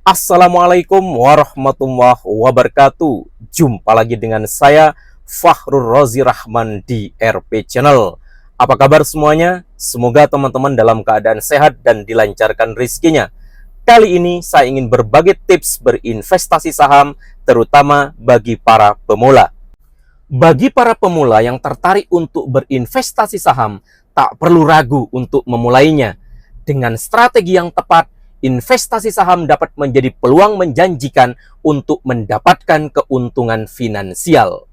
Assalamualaikum warahmatullahi wabarakatuh. Jumpa lagi dengan saya Fakhrul Razi Rahman di RP Channel. Apa kabar semuanya? Semoga teman-teman dalam keadaan sehat dan dilancarkan rezekinya. Kali ini saya ingin berbagi tips berinvestasi saham, terutama bagi para pemula. Bagi para pemula yang tertarik untuk berinvestasi saham, tak perlu ragu untuk memulainya. Dengan strategi yang tepat, investasi saham dapat menjadi peluang menjanjikan untuk mendapatkan keuntungan finansial.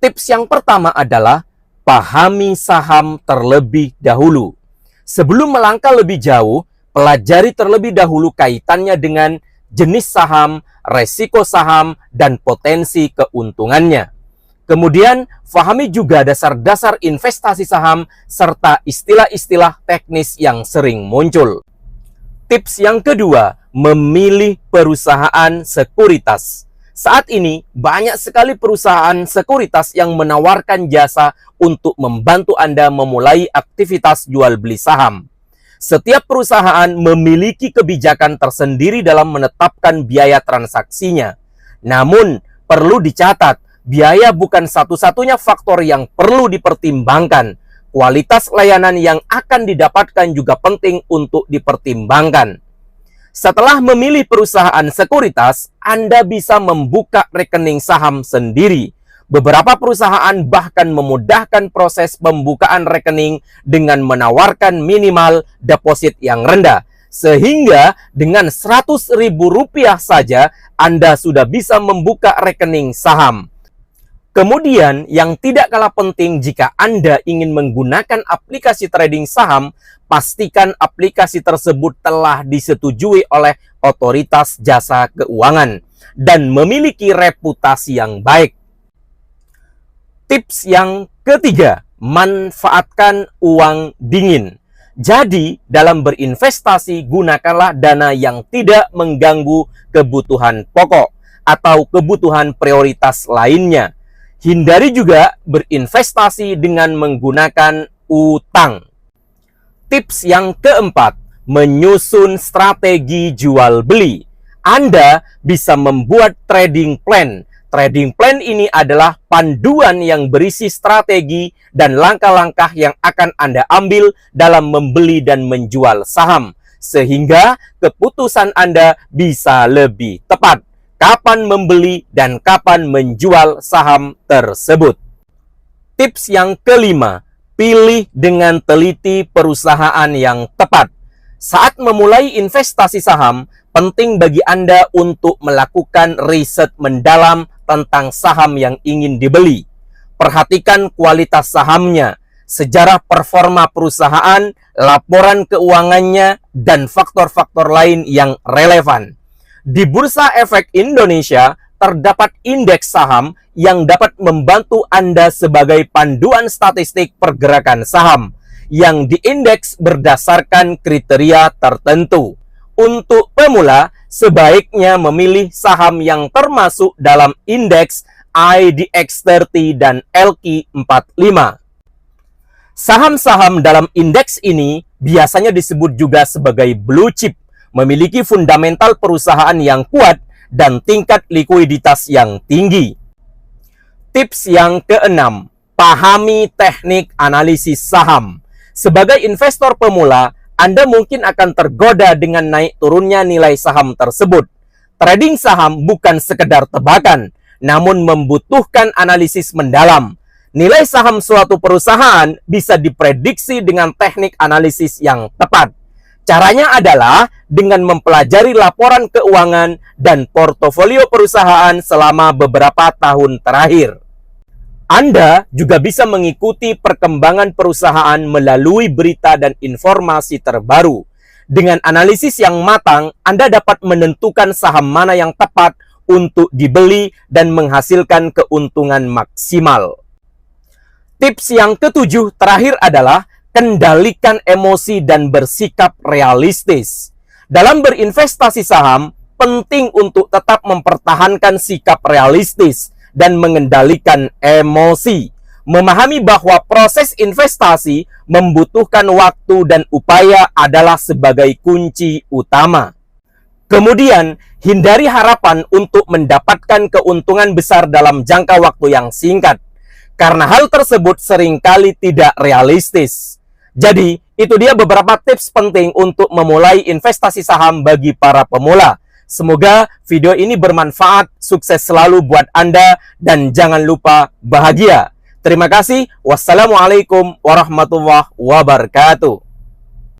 Tips yang pertama adalah pahami saham terlebih dahulu. Sebelum melangkah lebih jauh, pelajari terlebih dahulu kaitannya dengan jenis saham, resiko saham, dan potensi keuntungannya. Kemudian, pahami juga dasar-dasar investasi saham serta istilah-istilah teknis yang sering muncul. Tips yang kedua, memilih perusahaan sekuritas. Saat ini, banyak sekali perusahaan sekuritas yang menawarkan jasa untuk membantu Anda memulai aktivitas jual beli saham. Setiap perusahaan memiliki kebijakan tersendiri dalam menetapkan biaya transaksinya. Namun, perlu dicatat, biaya bukan satu-satunya faktor yang perlu dipertimbangkan. Kualitas layanan yang akan didapatkan juga penting untuk dipertimbangkan. Setelah memilih perusahaan sekuritas, Anda bisa membuka rekening saham sendiri. Beberapa perusahaan bahkan memudahkan proses pembukaan rekening dengan menawarkan minimal deposit yang rendah. Sehingga dengan Rp100.000 saja, Anda sudah bisa membuka rekening saham. Kemudian, yang tidak kalah penting jika Anda ingin menggunakan aplikasi trading saham, pastikan aplikasi tersebut telah disetujui oleh otoritas jasa keuangan dan memiliki reputasi yang baik. Tips yang ketiga, manfaatkan uang dingin. Jadi, dalam berinvestasi, gunakanlah dana yang tidak mengganggu kebutuhan pokok atau kebutuhan prioritas lainnya. Hindari juga berinvestasi dengan menggunakan utang. Tips yang keempat, menyusun strategi jual beli. Anda bisa membuat trading plan. Trading plan ini adalah panduan yang berisi strategi dan langkah-langkah yang akan Anda ambil dalam membeli dan menjual saham, sehingga keputusan Anda bisa lebih tepat. Kapan membeli dan kapan menjual saham tersebut. Tips yang kelima, pilih dengan teliti perusahaan yang tepat. Saat memulai investasi saham, penting bagi Anda untuk melakukan riset mendalam tentang saham yang ingin dibeli. Perhatikan kualitas sahamnya, sejarah performa perusahaan, laporan keuangannya, dan faktor-faktor lain yang relevan. Di Bursa Efek Indonesia, terdapat indeks saham yang dapat membantu Anda sebagai panduan statistik pergerakan saham yang diindeks berdasarkan kriteria tertentu. Untuk pemula, sebaiknya memilih saham yang termasuk dalam indeks IDX 30 dan LQ 45. Saham-saham dalam indeks ini biasanya disebut juga sebagai blue chip, memiliki fundamental perusahaan yang kuat dan tingkat likuiditas yang tinggi. Tips yang keenam, pahami teknik analisis saham. Sebagai investor pemula, Anda mungkin akan tergoda dengan naik turunnya nilai saham tersebut. Trading saham bukan sekedar tebakan, namun membutuhkan analisis mendalam. Nilai saham suatu perusahaan bisa diprediksi dengan teknik analisis yang tepat. Caranya adalah dengan mempelajari laporan keuangan dan portofolio perusahaan selama beberapa tahun terakhir. Anda juga bisa mengikuti perkembangan perusahaan melalui berita dan informasi terbaru. Dengan analisis yang matang, Anda dapat menentukan saham mana yang tepat untuk dibeli dan menghasilkan keuntungan maksimal. Tips yang ketujuh terakhir adalah kendalikan emosi dan bersikap realistis. Dalam berinvestasi saham, penting untuk tetap mempertahankan sikap realistis dan mengendalikan emosi. Memahami bahwa proses investasi membutuhkan waktu dan upaya adalah sebagai kunci utama. Kemudian, hindari harapan untuk mendapatkan keuntungan besar dalam jangka waktu yang singkat, karena hal tersebut seringkali tidak realistis. Jadi, itu dia beberapa tips penting untuk memulai investasi saham bagi para pemula. Semoga video ini bermanfaat, sukses selalu buat Anda, dan jangan lupa bahagia. Terima kasih. Wassalamualaikum warahmatullahi wabarakatuh.